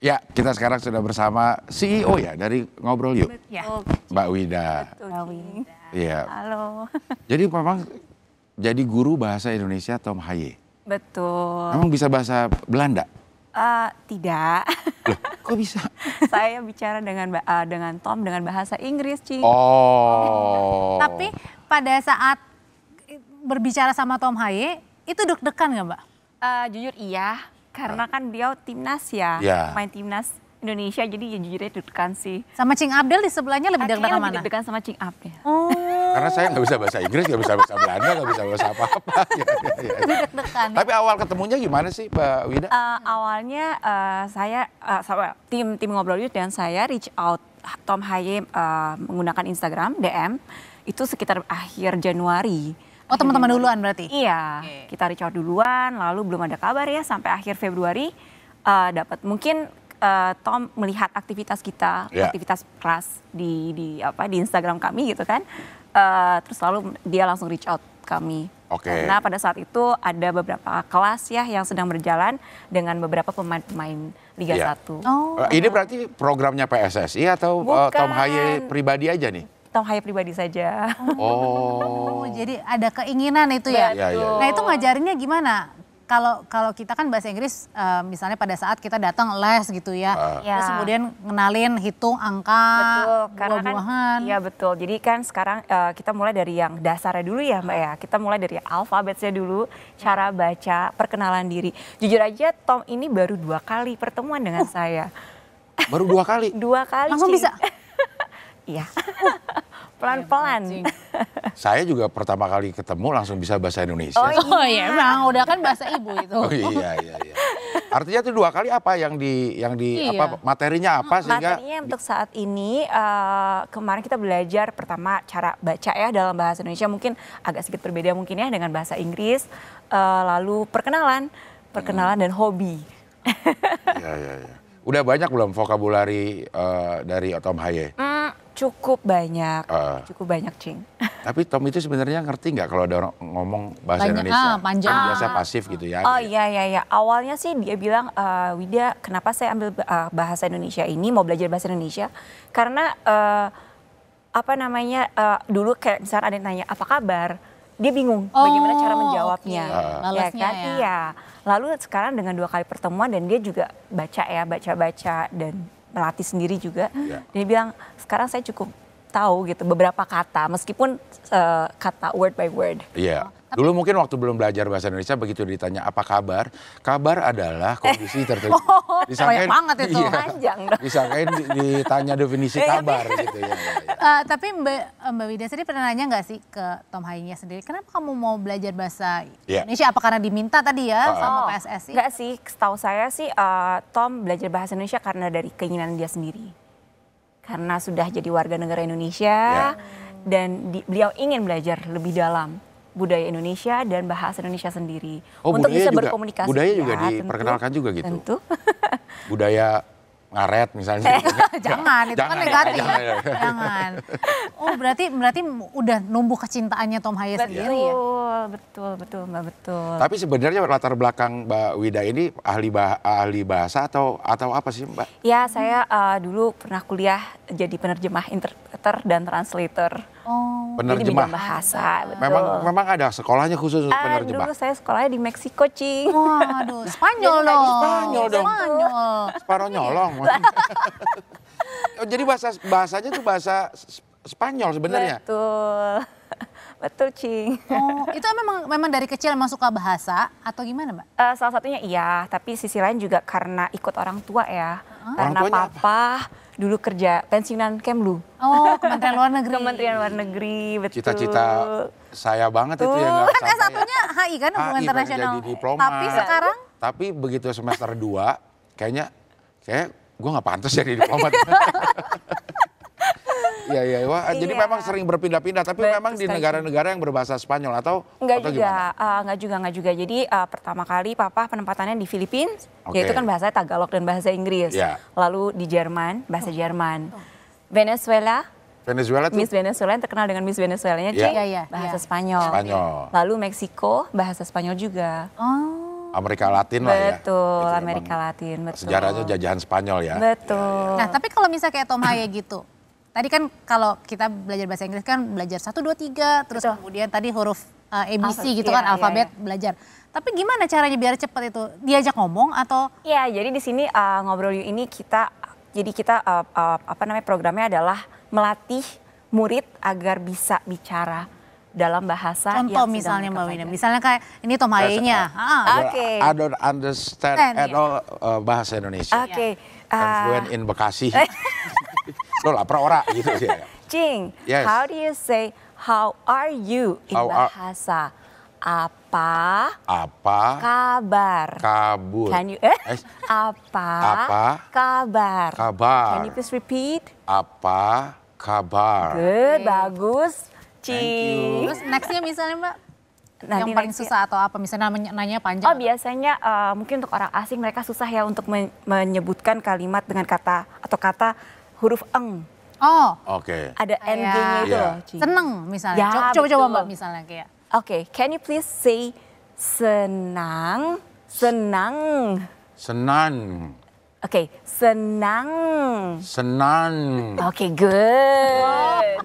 Ya, kita sekarang sudah bersama CEO ya dari Ngobrol Yuk, Ya. Mbak Wida. Mbak Wida. Iya. Halo. Jadi memang jadi guru bahasa Indonesia Tom Haye. Betul. Memang bisa bahasa Belanda? Tidak. Loh, kok bisa? Saya bicara dengan Tom dengan bahasa Inggris, Ci. Oh. Tapi pada saat berbicara sama Tom Haye, itu deg-degan nggak, Mbak? Jujur iya, karena kan dia timnas ya, Ya. main timnas Indonesia, jadi ya jujurnya deg-degan sih. Sama Cing Abdel di sebelahnya lebih Kayaknya deg-degan lebih mana? deg-degan sama Cing Abdel. Oh, Karena saya nggak bisa bahasa Inggris, nggak bisa bahasa Belanda, nggak bisa bahasa apa-apa. Ya. lebih deg-degan. Ya? Tapi awal ketemunya gimana sih, Mbak Wida? Awalnya saya sama tim Ngobrol Yuk dan saya reach out Tom Haye menggunakan Instagram DM itu sekitar akhir Januari. Oh, teman-teman duluan berarti? Iya, kita reach out duluan, lalu belum ada kabar ya sampai akhir Februari dapat mungkin Tom melihat aktivitas kita, Ya. aktivitas kelas di Instagram kami gitu kan, terus lalu dia langsung reach out kami. Oke. Karena pada saat itu ada beberapa kelas ya yang sedang berjalan dengan beberapa pemain-pemain Liga Iya. 1. Oh, Ini berarti programnya PSSI atau Bukan. Tom Haye pribadi aja nih? Tom Haye pribadi saja. Oh. jadi ada keinginan itu ya? Iya, iya. Nah itu ngajarinnya gimana? Kalau kita kan bahasa Inggris, misalnya pada saat kita datang les gitu ya, Ya. terus kemudian ngenalin hitung angka, Betul, karena kan buah-buahan. iya betul. Jadi kan sekarang kita mulai dari yang dasarnya dulu ya Mbak ya. Kita mulai dari alfabetnya dulu, cara baca, perkenalan diri. Jujur aja Tom ini baru 2 kali pertemuan dengan saya. Baru 2 kali? 2 kali. Langsung Cing. bisa? Iya. Pelan-pelan. Saya juga pertama kali ketemu langsung bisa bahasa Indonesia. Oh iya, emang udah kan bahasa ibu itu. Oh iya. Artinya itu 2 kali apa yang di Iya. apa materinya apa sehingga Materinya untuk saat ini kemarin kita belajar pertama cara baca ya dalam bahasa Indonesia mungkin agak sedikit berbeda mungkin ya dengan bahasa Inggris. Lalu perkenalan dan hobi. Iya. Udah banyak belum vokabulari dari Tom Haye? Cukup banyak, Cing. Tapi Tom itu sebenarnya ngerti nggak kalau ada orang ngomong bahasa Banyak, Indonesia? panjang. Kan biasa pasif gitu ya. Oh iya. Awalnya sih dia bilang, Wida kenapa saya ambil bahasa Indonesia ini, mau belajar bahasa Indonesia. Karena dulu kayak misalnya ada yang tanya apa kabar, dia bingung bagaimana cara menjawabnya. oke. Lalesnya kan? ya. Iya. Lalu sekarang dengan 2 kali pertemuan dan dia juga baca dan melatih sendiri juga. Iya. Dia bilang sekarang saya cukup tahu gitu beberapa kata meskipun kata word by word. Iya. Dulu mungkin waktu belum belajar bahasa Indonesia begitu ditanya apa kabar, kabar adalah kondisi tertentu. banyak banget itu. Panjang dong. Disangkain ditanya definisi kabar gitu ya. Tapi Mbak Wida sendiri pernah nanya nggak sih ke Tom Haye sendiri, kenapa kamu mau belajar bahasa Iya. Indonesia? Apa karena diminta tadi ya sama PSSI? Enggak sih, setahu saya sih Tom belajar bahasa Indonesia karena dari keinginan dia sendiri. Karena sudah jadi warga negara Indonesia dan beliau ingin belajar lebih dalam budaya Indonesia dan bahasa Indonesia sendiri. Oh, untuk budaya bisa juga- berkomunikasi. budaya juga Ya, diperkenalkan juga gitu? Tentu. Budaya ngaret misalnya. Jangan, itu kan negatif. Jangan. Oh berarti udah numbuh kecintaannya Tom Haye sendiri ya? Betul Mbak, betul. Tapi sebenarnya latar belakang Mbak Wida ini ahli bahasa atau apa sih Mbak? Ya, saya dulu pernah kuliah jadi penerjemah interpreter dan translator. Oh, Jadi Penerjemah. bidang bahasa, betul. Memang ada sekolahnya khusus untuk penerjemah. Dulu saya sekolahnya di Meksiko, Cing. waduh, Spanyol dong. Spanyol dong. Spanyol. Separuh nyolong. Oh, jadi bahasanya tuh bahasa Spanyol sebenarnya. Betul. Betul, Cing. Oh, itu memang dari kecil emang suka bahasa atau gimana, Mbak? Salah satunya iya, tapi sisi lain juga karena ikut orang tua ya. Karena Orang tuanya papa dulu kerja pensiunan Kemlu. Oh, Kementerian Luar Negeri. Kementerian Luar Negeri, betul. Cita-cita saya banget itu yang nggak Kan kesampaian. S1-nya HI kan, hubungan HI, internasional. jadi diplomat. Tapi sekarang Tapi begitu semester 2, kayak gue nggak pantas jadi diplomat. Iya. Wah, jadi Iya. memang sering berpindah-pindah. Tapi Betul memang di sekali. negara-negara yang berbahasa Spanyol atau Enggak gimana? juga. Jadi pertama kali papa penempatannya di Filipina, Oke. yaitu kan bahasa Tagalog dan bahasa Inggris. Ya. Lalu di Jerman, bahasa Jerman. Venezuela, Venezuela tuh Miss Venezuela yang terkenal dengan Miss Venezuelanya, Iya. Cing, Iya, bahasa iya. Spanyol. Spanyol. Lalu Meksiko, bahasa Spanyol juga. oh, Amerika Latin lah ya. Betul, Itu Amerika emang Latin, betul. Sejarahnya jajahan Spanyol ya. Betul. Nah, tapi kalau misalnya kayak Tom Haye gitu. Tadi kan kalau kita belajar bahasa Inggris kan belajar 1, 2, 3, terus Betul. kemudian tadi huruf ABC gitu Iya, kan, iya, alfabet iya. belajar. Tapi gimana caranya biar cepat itu? Diajak ngomong atau? Ya, jadi di sini ngobrol yuk ini kita programnya adalah melatih murid agar bisa bicara dalam bahasa Contoh yang sedang misalnya mereka Mbak Wina, pelajari. misalnya kayak ini Tom Haye-nya. Oke. I don't understand at all bahasa Indonesia. Oke. I'm fluent in Bekasi. Lo lapar ora gitu ya. Cing, Yes. how do you say how are you in How are- bahasa? Apa Apa kabar? kabur? Can you apa kabar? Kabar. Can you please repeat? Apa kabar? Good, bagus. Thank you. Cing. Terus nextnya misalnya Mbak, Nanti yang paling next-nya. susah atau apa? Misalnya nanya panjang. Oh biasanya mungkin untuk orang asing mereka susah ya untuk menyebutkan kalimat dengan kata atau kata huruf eng. Oh, Oke. Ada ng-nya itu Iya. loh. Cing. seneng misalnya. Ya, Coba-coba betul. Mbak misalnya kayak. Oke, can you please say senang? Senang. Senang. Oke, senang. Senang. Oke, good.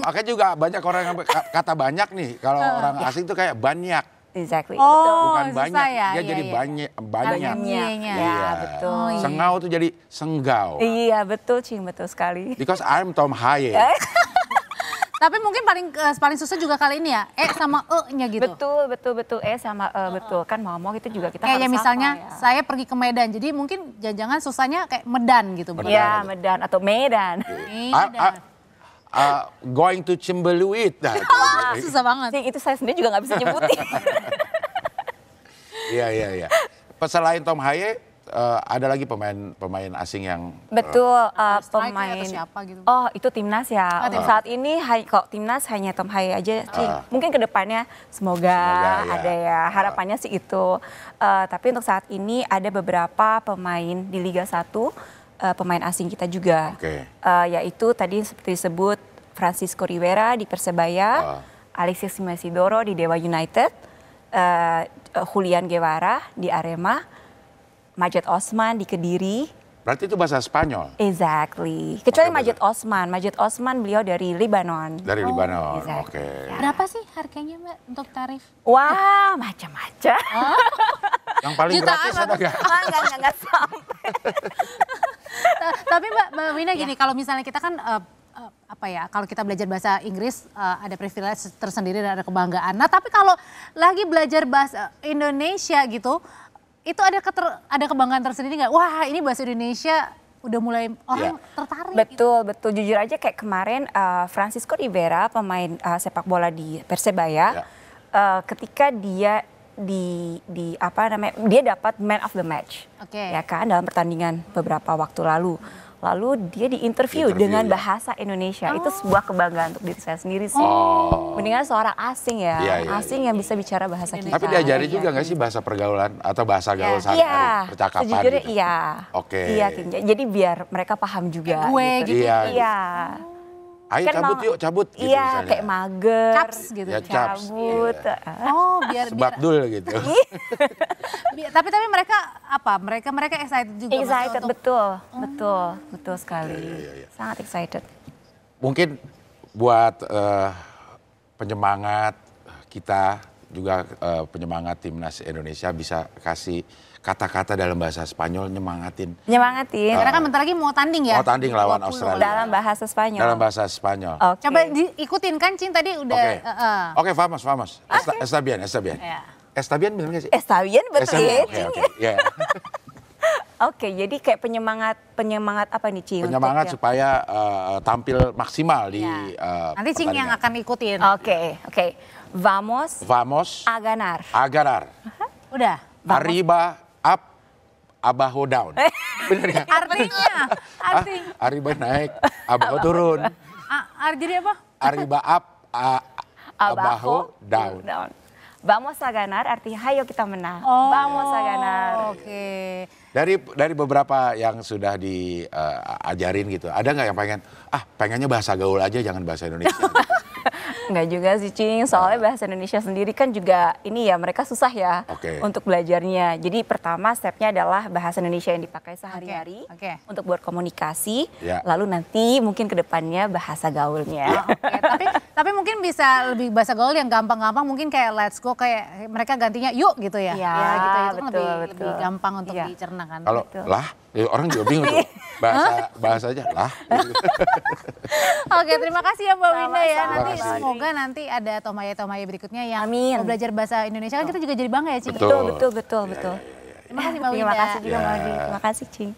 Makanya juga banyak orang yang kata banyak nih. Kalau orang asing tuh kayak banyak. Exactly. Oh, betul. Bukan susah banyak. ya, Dia iya, jadi iya. banyak. Nya. Ya, betul. Oh, iya. Sengau tuh jadi senggau. Iya, betul, Cing, betul sekali. Because I'm Tom Haye. Tapi mungkin paling susah juga kali ini ya, sama E-nya gitu. Betul. Sama betul. Kan mau itu juga kita Kayaknya harus misalnya hafal ya. saya pergi ke Medan, jadi mungkin jangan susahnya kayak Medan gitu. Medan. Ya, Medan atau Medan. Medan. Going to Cimbeluit. Nah, Susah banget. Cing, itu saya sendiri juga nggak bisa nyebutin. Iya. Selain Tom Haye, ada lagi pemain asing yang Betul, striker pemain. atau siapa gitu? Oh, itu timnas ya. Oh, Untuk timnas. saat ini kok timnas hanya Tom Haye aja, Cing. Mungkin kedepannya semoga Semoga, ya. ada ya. Harapannya sih itu. Tapi untuk saat ini ada beberapa pemain di Liga 1, pemain asing kita juga. Oke. Yaitu tadi seperti disebut Francisco Rivera di Persebaya, Alexis Mesidoro di Dewa United, Julian Guevara di Arema, Majid Osman di Kediri. berarti itu bahasa Spanyol Exactly. Kecuali Oke, Majid Osman. Majid Osman beliau dari Libanon. dari Libanon. exactly. Oke. Berapa sih harganya Mbak untuk tarif? Wah, macam-macam. Yang paling Jutaan gratis atau- ada nggak? Enggak sampai. Tapi Mbak Wina gini, kalau misalnya kita kan kalau kita belajar bahasa Inggris ada privilege tersendiri dan ada kebanggaan. Nah, tapi kalau lagi belajar bahasa Indonesia gitu, itu ada kebanggaan tersendiri nggak? Wah, ini bahasa Indonesia udah mulai orang tertarik. Gitu. Betul. Jujur aja kayak kemarin Francisco Rivera, pemain sepak bola di Persebaya, ketika dia dia dapat man of the match. Oke. Ya kan, dalam pertandingan beberapa waktu lalu. Lalu dia diinterview Interview, dengan ya. bahasa Indonesia. Itu sebuah kebanggaan untuk diri saya sendiri sih. Mendingan seorang asing ya, Iya, asing yang bisa bicara bahasa kita. Tapi diajari Iya. juga nggak sih bahasa pergaulan atau bahasa gaul Iya. sehari-hari, percakapan Sejujurnya gitu? iya. Oke. Iya, Kim. Jadi biar mereka paham juga. Kayak gue gitu. Iya. Iya. Ayo Kan cabut mau- yuk, cabut gitu Iya, misalnya. kayak mager. Caps gitu. Ya, caps. Cabut. Iya. Oh, biar Sebabdul gitu. tapi mereka mereka excited juga. Excited, untuk- betul sekali. Iya. Sangat excited. Mungkin buat penyemangat kita juga penyemangat timnas Indonesia bisa kasih kata-kata dalam bahasa Spanyol nyemangatin. Nyemangatin. Karena kan bentar lagi mau tanding ya. Mau tanding lawan 20. Australia. Dalam bahasa Spanyol. Dalam bahasa Spanyol. Oke. Coba diikutin kan Cing tadi udah. Oke, vamos. Está bien. Ya. Está bien bener nggak sih? Está bien, betul ya, Oke, Cing? oke. Iya. Oke, jadi kayak penyemangat apa nih, Cing? Penyemangat Untuk supaya tampil maksimal di Nanti Cing yang pertandingan. akan ikutin. Oke. Vamos Vamos a ganar. a ganar. Udah. Arriba, up, abajo, down. Bener nggak? Artinya, Arriba naik, abajo turun. jadi apa? Arriba up, abajo, down. Vamos a ganar artinya hayo kita menang. Oh, Vamos a ganar. Oke. Dari beberapa yang sudah diajarin gitu, ada nggak yang pengennya bahasa gaul aja, jangan bahasa Indonesia? Gitu. Enggak juga sih Cing, soalnya bahasa Indonesia sendiri kan juga ini ya mereka susah ya untuk belajarnya. Jadi pertama stepnya adalah bahasa Indonesia yang dipakai sehari-hari untuk buat komunikasi. Lalu nanti mungkin kedepannya bahasa gaulnya. Tapi mungkin bisa lebih bahasa gaul yang gampang-gampang, mungkin kayak let's go, kayak mereka gantinya yuk gitu ya. Ya gitu itu kan betul. lebih gampang untuk dicerna kan. Kalau lah, orang juga bingung tuh. Bahasa aja lah. Oke, terima kasih ya Mbak Winda ya. Nanti kasih. semoga nanti ada Tomaya-Tomaya berikutnya yang Amin. mau belajar bahasa Indonesia, kan kita juga jadi bangga ya Cing. Betul. Terima kasih Mbak Winda. Terima kasih juga Mbak Adi. Terima kasih Cing.